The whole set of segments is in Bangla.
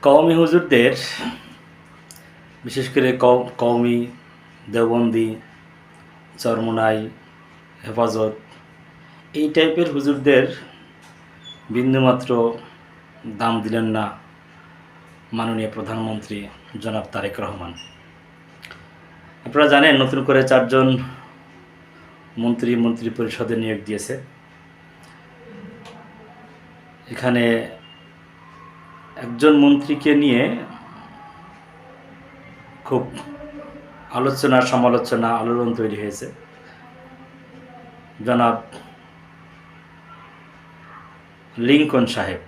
কওমি হুজুরদের, বিশেষ করে কওমি, দেওবন্দি, চরমোনাই, হেফাজত, এই টাইপের হুজুরদের বিন্দুমাত্র দাম দিলেন না মাননীয় প্রধানমন্ত্রী জনাব তারেক রহমান। আপনারা জানেন, নতুন করে 4 জন মন্ত্রী পরিষদে নিয়োগ দিয়েছে। এখানে একজন মন্ত্রীকে নিয়ে খুব আলোচনা সমালোচনা আলোড়ন তৈরি হয়েছে। জনাব লিংকন সাহেব,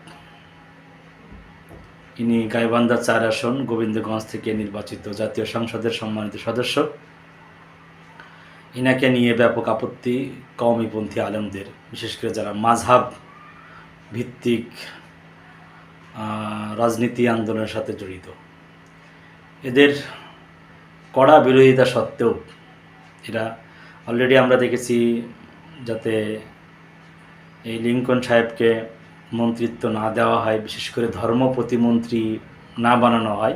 ইনি গাইবান্ধা 4 আসন গোবিন্দগঞ্জ থেকে নির্বাচিত জাতীয় সংসদের সম্মানিত সদস্য। ইনাকে নিয়ে ব্যাপক আপত্তি কওমিপন্থী আলেমদের, বিশেষ করে যারা মাযহাব ভিত্তিক রাজনীতি আন্দোলনের সাথে জড়িত। এদের কড়া বিরোধিতা সত্ত্বেও এরা অলরেডি আমরা দেখেছি, যাতে এই লিংকন সাহেবকে মন্ত্রিত্ব না দেওয়া হয়, বিশেষ করে ধর্ম প্রতিমন্ত্রী না বানানো হয়,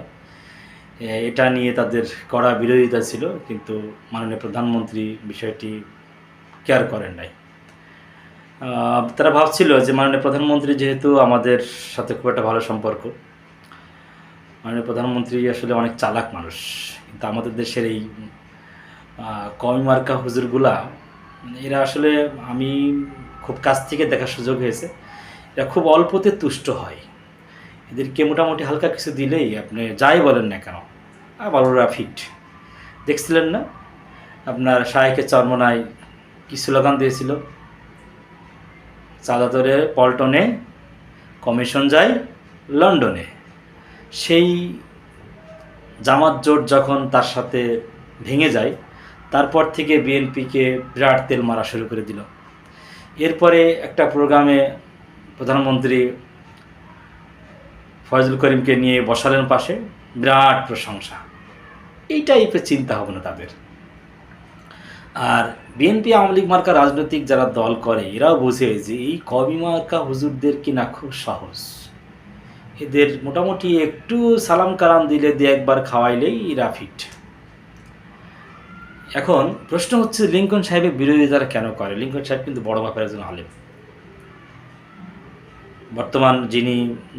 এটা নিয়ে তাদের কড়া বিরোধিতা ছিল। কিন্তু মাননীয় প্রধানমন্ত্রী বিষয়টি কেয়ার করেন নাই। তারা ভাবছিল যে মাননীয় প্রধানমন্ত্রী যেহেতু আমাদের সাথে খুব একটা ভালো সম্পর্ক, মাননীয় প্রধানমন্ত্রী আসলে অনেক চালাক মানুষ, কিন্তু আমাদের দেশের এই কওমি মার্কা হুজুরগুলা, এরা আসলে আমি খুব কাছ থেকে দেখার সুযোগ হয়েছে, এরা খুব অল্পতে তুষ্ট হয়। এদেরকে মোটামুটি হালকা কিছু দিলেই আপনি যাই বলেন না কেন, আবার ওরা ফিট। দেখছিলেন না আপনার শাহেকে চরমোনাই কি স্লোগান দিয়েছিল? চাঁদাতরে পল্টনে, কমিশন যায় লন্ডনে। সেই জামাত জোট যখন তার সাথে ভেঙে যায়, তারপর থেকে বিএনপিকে বিরাট তেল মারা শুরু করে দিল। এরপরে একটা প্রোগ্রামে প্রধানমন্ত্রী ফয়জুল করিমকে নিয়ে বসালেন পাশে, বিরাট প্রশংসা। এই টাইপের চিন্তা ভাবনা তাদের। আর বিএনপি আওয়ামী লীগ মার্কা রাজনৈতিক যারা দল করে, এরাও বুঝে যে এই কওমি মার্কা হুজুরদের কিনা খুব সহজ, এদের মোটামুটি একটু সালাম কালাম দিলে, দিয়ে একবার খাওয়াইলেই এরা ফিট। এখন প্রশ্ন হচ্ছে, লিংকন সাহেবের বিরোধিতারা কেন করে? লিংকন সাহেব কিন্তু বড় মাপের একজন আলেম। বর্তমান যিনি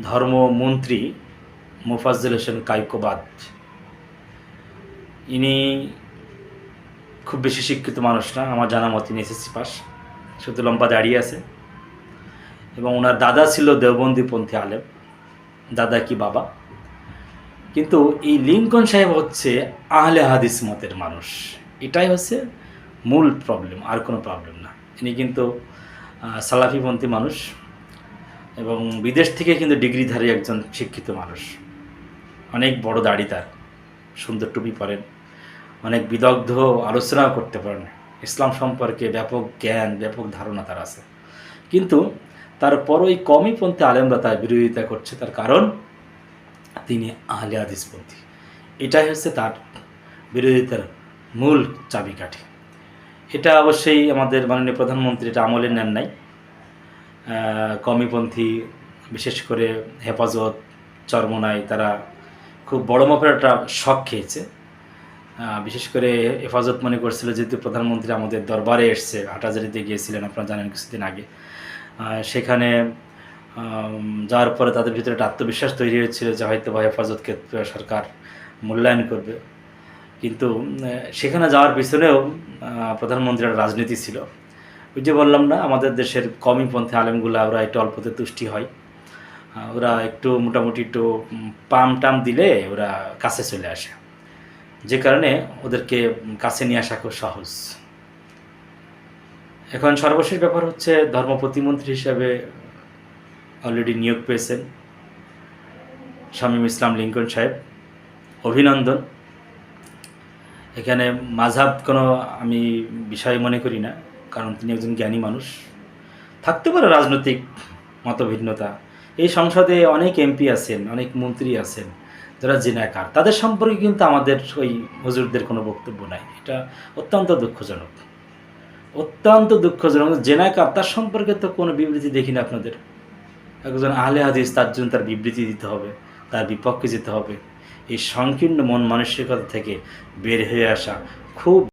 ধর্মমন্ত্রী মোফাজ্জল হোসেন কায়কোবাদ, ইনি খুব বেশি শিক্ষিত মানুষ না, আমার জানা মতে তিনি এসএসসি পাস, শুধু লম্বা দাঁড়িয়ে আছে। এবং ওনার দাদা ছিল দেওবন্দিপন্থী আলেম, দাদা কি বাবা। কিন্তু এই লিংকন সাহেব হচ্ছে আহলে হাদিস মতের মানুষ। এটাই হচ্ছে মূল প্রবলেম, আর কোনো প্রবলেম না। ইনি কিন্তু সালাফিপন্থী মানুষ এবং বিদেশ থেকে কিন্তু ডিগ্রিধারী একজন শিক্ষিত মানুষ। অনেক বড় দাড়ি তার, সুন্দর টুপি পরেন, অনেক বিদগ্ধ আলোচনাও করতে পারেন, ইসলাম সম্পর্কে ব্যাপক জ্ঞান, ব্যাপক ধারণা তার আছে। কিন্তু তারপর ওই কওমিপন্থী আলেমরা তার বিরোধিতা করছে, তার কারণ তিনি আহলে হাদিসপন্থী। এটাই হচ্ছে তার বিরোধিতার মূল চাবিকাঠি। এটা অবশ্যই আমাদের মাননীয় প্রধানমন্ত্রী এটা আমলে নেন নাই। কওমিপন্থী, বিশেষ করে হেফাজত, চরমোনাই, তারা খুব বড় মাপের একটা শক খেয়েছে। বিশেষ করে হেফাজত মনে করছিল, যেহেতু প্রধানমন্ত্রী আমাদের দরবারে এসছে, হাটাজারিতে গিয়েছিলেন আপনারা জানেন কিছুদিন আগে, সেখানে যাওয়ার পরে তাদের ভিতরে একটা আত্মবিশ্বাস তৈরি হয়েছিল যে হয়তো বা হেফাজতকে সরকার মূল্যায়ন করবে। কিন্তু সেখানে যাওয়ার পিছনেও প্রধানমন্ত্রীর রাজনীতি ছিল। ওই যে বললাম না, আমাদের দেশের কওমিপন্থী আলেমগুলা ওরা একটু অল্পতে তুষ্টি হয়, ওরা একটু মোটামুটি একটু পাম টাম দিলে ওরা কাছে চলে আসে, যে কারণে ওদেরকে কাছে নিয়ে আসা খুব সহজ। এখন সর্বশেষ ব্যাপার হচ্ছে, ধর্ম প্রতিমন্ত্রী হিসাবে অলরেডি নিয়োগ পেয়েছেন শামীম ইসলাম লিংকন সাহেব, অভিনন্দন। এখানে মাযহাব কোনো আমি বিষয় মনে করি না, কারণ তিনি একজন জ্ঞানী মানুষ। থাকতে পারে রাজনৈতিক মতভিন্নতা, এই সংসদে অনেক এমপি আছেন, অনেক মন্ত্রী আছেন যারা জিনাকার, তাদের সম্পর্কে কিন্তু আমাদের ওই হুজুরদের কোনো বক্তব্য নাই। এটা অত্যন্ত দুঃখজনক, অত্যন্ত দুঃখজনক। জেনাকার, তার সম্পর্কে তো কোনো বিবৃতি দেখি না আপনাদের। একজন আহলে হাদিস, তার জন্য তার বিবৃতি দিতে হবে, তার বিপক্ষে যেতে হবে। এই সংকীর্ণ মন মানসিকতা থেকে বের হয়ে আসা খুব